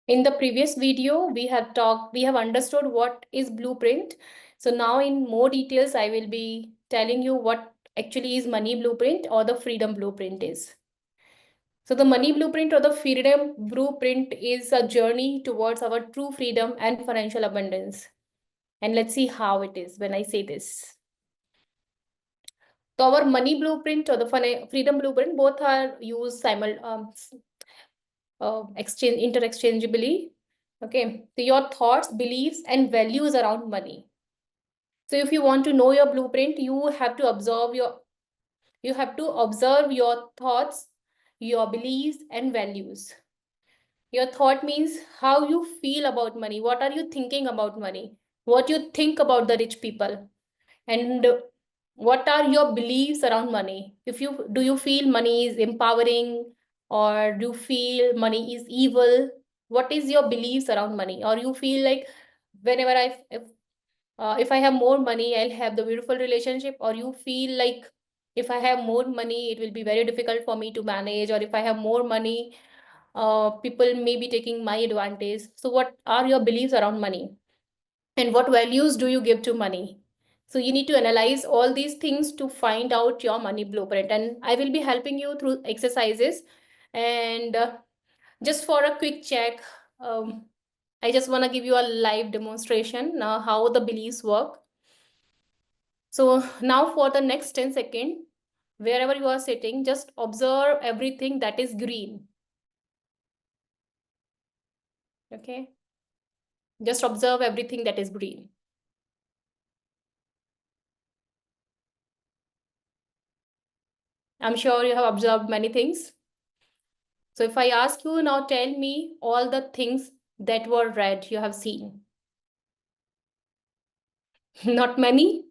In the previous video, we have understood what is blueprint. So now in more details, I will be telling you what actually is money blueprint or the freedom blueprint is. So the money blueprint or the freedom blueprint is a journey towards our true freedom and financial abundance. And let's see how it is when I say this. So our money blueprint or the freedom blueprint, both are used interchangeably. Okay, so your thoughts, beliefs, and values around money. So if you want to know your blueprint, you have to observe your thoughts, your beliefs, and values. Your thought means how you feel about money. What are you thinking about money? What you think about the rich people? And what are your beliefs around money? Do you feel money is empowering, or do you feel money is evil? What is your beliefs around money? Or you feel like whenever if I have more money, I'll have the beautiful relationship? Or you feel like if I have more money, it will be very difficult for me to manage? Or if I have more money, people may be taking my advantage? So what are your beliefs around money? And what values do you give to money? So you need to analyze all these things to find out your money blueprint. And I will be helping you through exercises. And just for a quick check, I just want to give you a live demonstration how the beliefs work. So now for the next 10 seconds, wherever you are sitting, just observe everything that is green. Okay. Just observe everything that is green. I'm sure you have observed many things. So if I ask you now, tell me all the things that were red you have seen. Not many?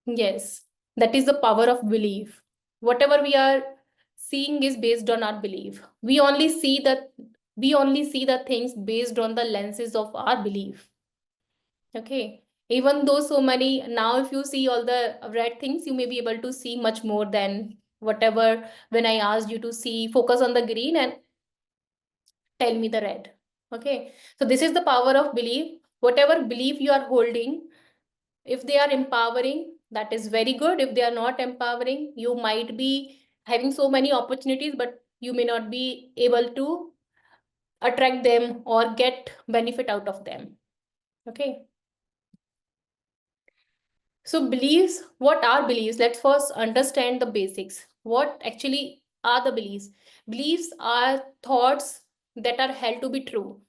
Yes, that is the power of belief. Whatever we are seeing is based on our belief. We only see the things based on the lenses of our belief. Okay. Even though so many, now if you see all the red things, you may be able to see much more than whatever when I asked you to focus on the green and tell me the red. Okay. So this is the power of belief. Whatever belief you are holding, if they are empowering, that is very good. If they are not empowering, you might be having so many opportunities, but you may not be able to attract them or get benefit out of them. Okay. So beliefs, what are beliefs? Let's first understand the basics. What actually are the beliefs? Beliefs are thoughts that are held to be true.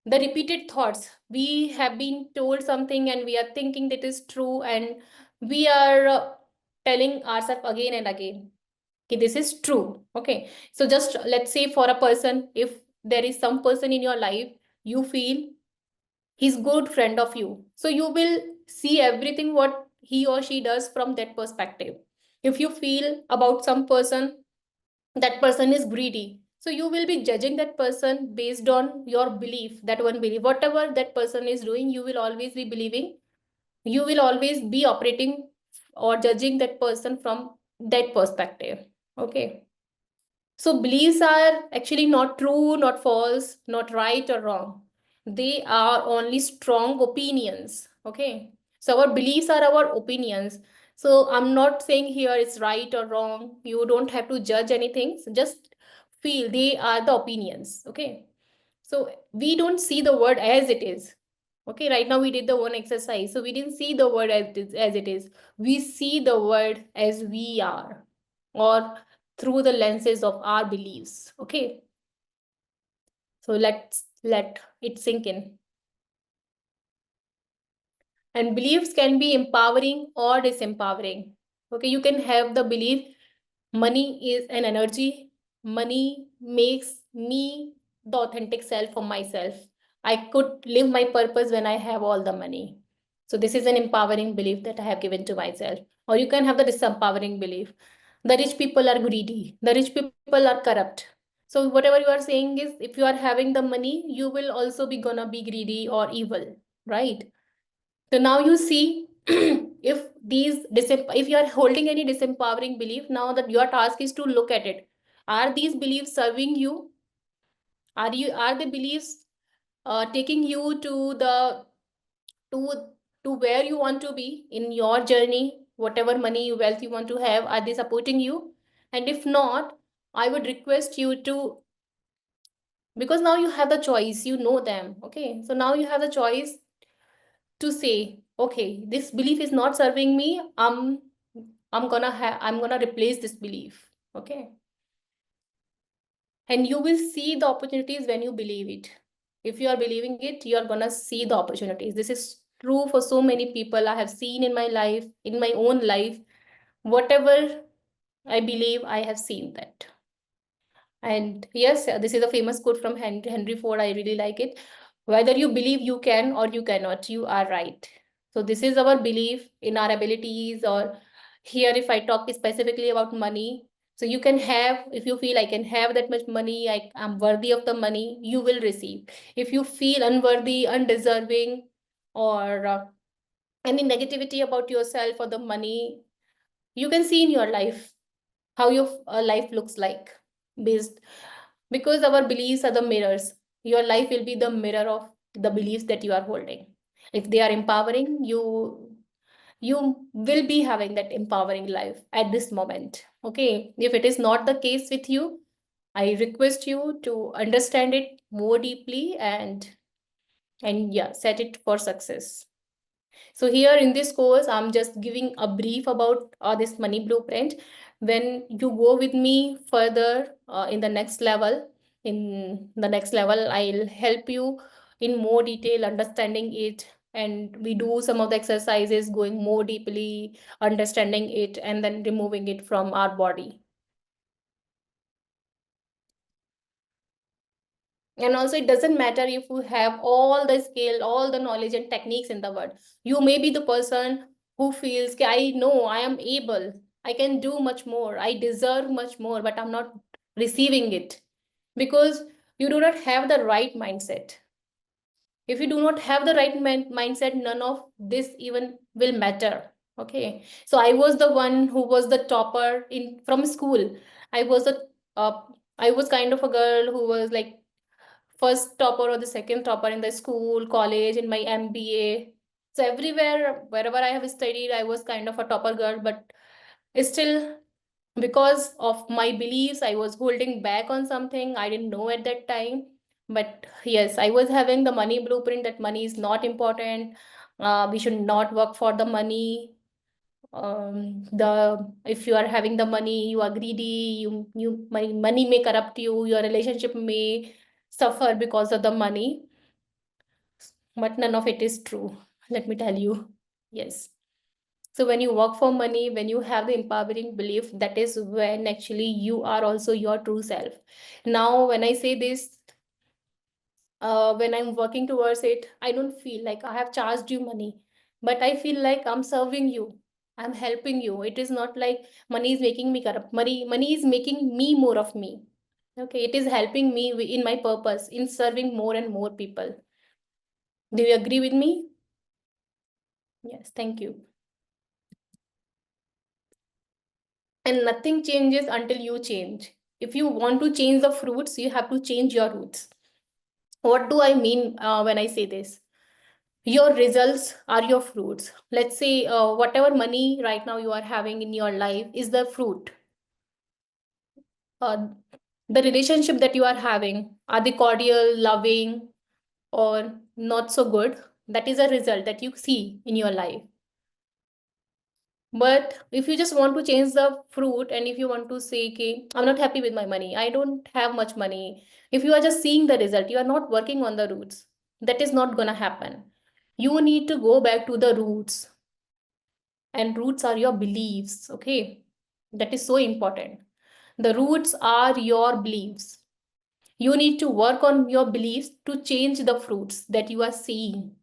The repeated thoughts. We have been told something and we are thinking that is true, and we are telling ourselves again and again, okay, this is true. Okay. So just let's say for a person, if there is some person in your life, you feel he's good friend of you, so you will see everything what he or she does from that perspective. If you feel about some person, that person is greedy, so you will be judging that person based on your belief, that one belief. Whatever that person is doing, you will always be believing, you will always be operating or judging that person from that perspective. Okay. So beliefs are actually not true, not false, not right or wrong. They are only strong opinions. Okay. So our beliefs are our opinions. So I'm not saying here it's right or wrong. You don't have to judge anything. So just feel they are the opinions. Okay. So we don't see the word as it is. Okay. Right now we did the one exercise. So we didn't see the word as it is. We see the word as we are, or through the lenses of our beliefs. Okay. So let's let it sink in. And beliefs can be empowering or disempowering. Okay. You can have the belief money is an energy. Money makes me the authentic self for myself. I could live my purpose when I have all the money. So this is an empowering belief that I have given to myself. Or you can have the disempowering belief. The rich people are greedy. The rich people are corrupt. So whatever you are saying is, if you are having the money, you will also be gonna be greedy or evil, right? So now you see, if you are holding any disempowering belief, now that your task is to look at it. Are these beliefs serving you? Are the beliefs taking you to the to to where you want to be in your journey, whatever money wealth you want to have? Are they supporting you? And if not, I would request you to, because now you have the choice, you know them. Okay, so now you have the choice to say, okay, this belief is not serving me. I'm gonna replace this belief. Okay, and you will see the opportunities when you believe it. If you are believing it, you are gonna see the opportunities. This is true for so many people I have seen in my life, in my own life. Whatever I believe, I have seen that. And yes, this is a famous quote from Henry Ford. I really like it. Whether you believe you can or you cannot, you are right. So this is our belief in our abilities. Or here, if I talk specifically about money, so you can have, if you feel I can have that much money, I am worthy of the money, you will receive. If you feel unworthy, undeserving, or any negativity about yourself or the money, you can see in your life how your life looks like, based, because our beliefs are the mirrors. Your life will be the mirror of the beliefs that you are holding. If they are empowering, you will be having that empowering life at this moment. Okay, if it is not the case with you, I request you to understand it more deeply, and yeah, set it for success. So here in this course, I'm just giving a brief about this money blueprint. When you go with me further in the next level, I'll help you in more detail understanding it. And we do some of the exercises going more deeply, understanding it, and then removing it from our body. And also, it doesn't matter if you have all the skill, all the knowledge and techniques in the world. You may be the person who feels, "Okay, I know I am able, I can do much more, I deserve much more, but I'm not receiving it," because you do not have the right mindset. If you do not have the right mindset, none of this even will matter. Okay, so I was the one who was the topper in from school. I was a uh, I was kind of a girl who was like first topper or the second topper in the school, college, in my MBA. So everywhere, wherever I have studied, I was kind of a topper girl, but still, because of my beliefs, I was holding back on something I didn't know at that time. But yes, I was having the money blueprint that money is not important. We should not work for the money. The If you are having the money, you are greedy. Money may corrupt you. Your relationship may suffer because of the money. But none of it is true. Let me tell you. Yes. So when you work for money, when you have the empowering belief, that is when actually you are also your true self. Now, when I say this, when I'm working towards it, I don't feel like I have charged you money, but I feel like I'm serving you. I'm helping you. It is not like money is making me corrupt. Money is making me more of me. Okay, it is helping me in my purpose, in serving more and more people. Do you agree with me? Yes, thank you. And nothing changes until you change. If you want to change the fruits, you have to change your roots. What do I mean when I say this? Your results are your fruits. Let's say whatever money right now you are having in your life is the fruit. Uh, the relationship that you are having, are they cordial, loving, or not so good? That is a result that you see in your life. But if you just want to change the fruit, and if you want to say, okay, I'm not happy with my money, I don't have much money. If you are just seeing the result, you are not working on the roots. That is not going to happen. You need to go back to the roots, and roots are your beliefs. Okay. That is so important. The roots are your beliefs. You need to work on your beliefs to change the fruits that you are seeing.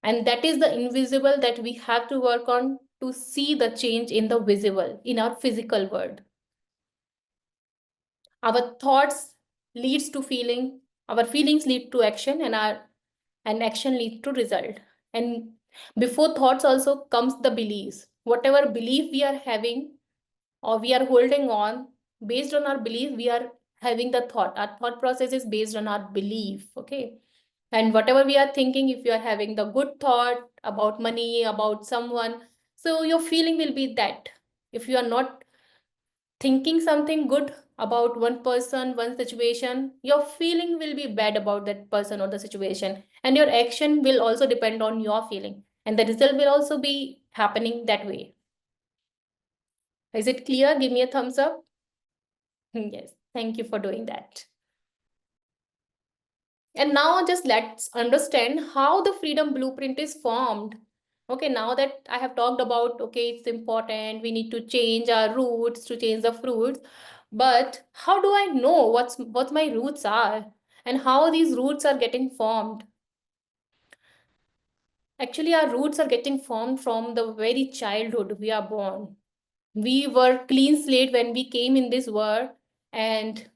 And that is the invisible that we have to work on to see the change in the visible, in our physical world. Our thoughts leads to feeling, our feelings lead to action, and action leads to result. And before thoughts also comes the beliefs. Whatever belief we are having or we are holding on, based on our belief, we are having the thought. Our thought process is based on our belief, okay? And whatever we are thinking, if you are having the good thought about money, about someone, so your feeling will be that. If you are not thinking something good about one person, one situation, your feeling will be bad about that person or the situation. And your action will also depend on your feeling. And the result will also be happening that way. Is it clear? Give me a thumbs up. Yes, thank you for doing that. And now just let's understand how the freedom blueprint is formed. Okay, now that I have talked about, okay, it's important, we need to change our roots to change the fruits. But how do I know what my roots are and how these roots are getting formed? Actually, our roots are getting formed from the very childhood we are born. We were clean slate when we came in this world, and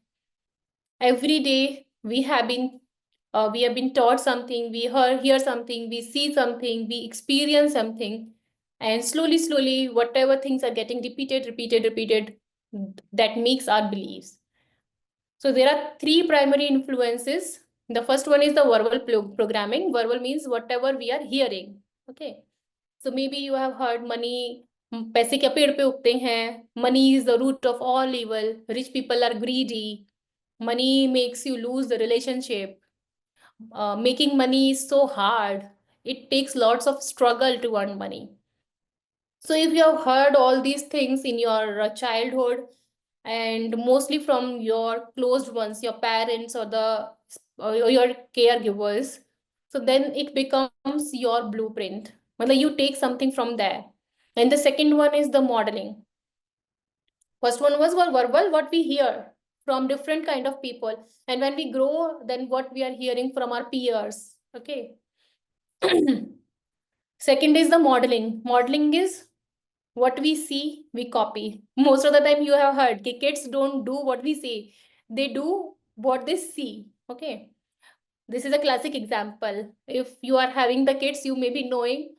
every day we have been taught something, we hear something, we see something, we experience something, and slowly whatever things are getting repeated, that makes our beliefs. So there are three primary influences. The first one is the verbal programming. Verbal means whatever we are hearing. Okay, so maybe you have heard money, पैसे क्या पेड़ पे उगते हैं, money is the root of all evil, rich people are greedy, money makes you lose the relationship, making money is so hard, it takes lots of struggle to earn money. So if you have heard all these things in your childhood, and mostly from your closed ones, your parents or the or your caregivers, so then it becomes your blueprint. Well, you take something from there. And the second one is the modeling. First one was verbal, what we hear from different kind of people. And when we grow, then what we are hearing from our peers. Okay. Second is the modeling. Modeling is what we see, we copy. Most of the time you have heard kids don't do what we say. They do what they see. Okay. This is a classic example. If you are having the kids, you may be knowing,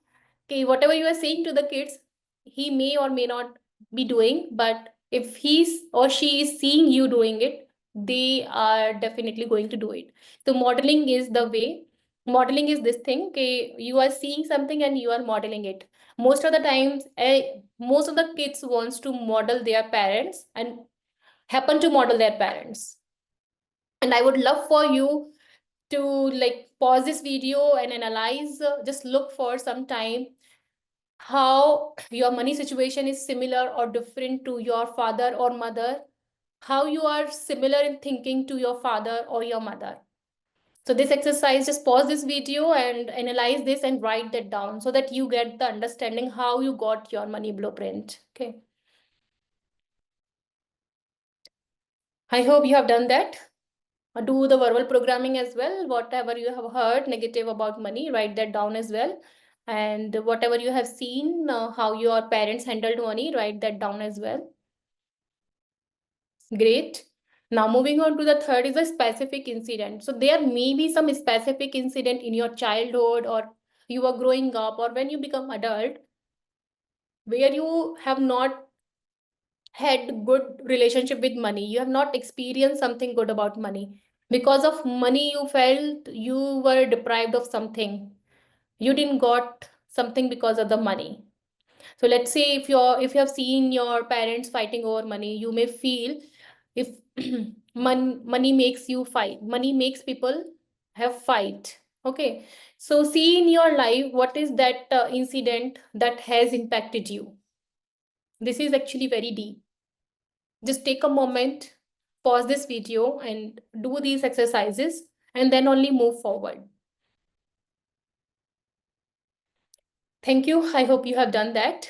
okay, whatever you are saying to the kids, he may or may not be doing, but if he's or she is seeing you doing it, they are definitely going to do it. So modeling is the way. Modeling is this thing, okay, you are seeing something and you are modeling it. Most of the times, most of the kids wants to model their parents and happen to model their parents. And I would love for you to like pause this video and analyze, just look for some time how your money situation is similar or different to your father or mother, how you are similar in thinking to your father or your mother. So this exercise, just pause this video and analyze this and write that down so that you get the understanding how you got your money blueprint. Okay. I hope you have done that. Do the verbal programming as well. Whatever you have heard negative about money, write that down as well. And whatever you have seen, how your parents handled money, write that down as well. Great. Now moving on to the third is a specific incident. So there may be some specific incident in your childhood or you are growing up or when you become adult where you have not had good relationship with money. You have not experienced something good about money. Because of money, you felt you were deprived of something. You didn't got something because of the money. So let's say if you have seen your parents fighting over money, you may feel if money makes you fight, money makes people have fight. Okay. So see in your life, what is that incident that has impacted you? This is actually very deep. Just take a moment, pause this video and do these exercises and then only move forward. Thank you. I hope you have done that.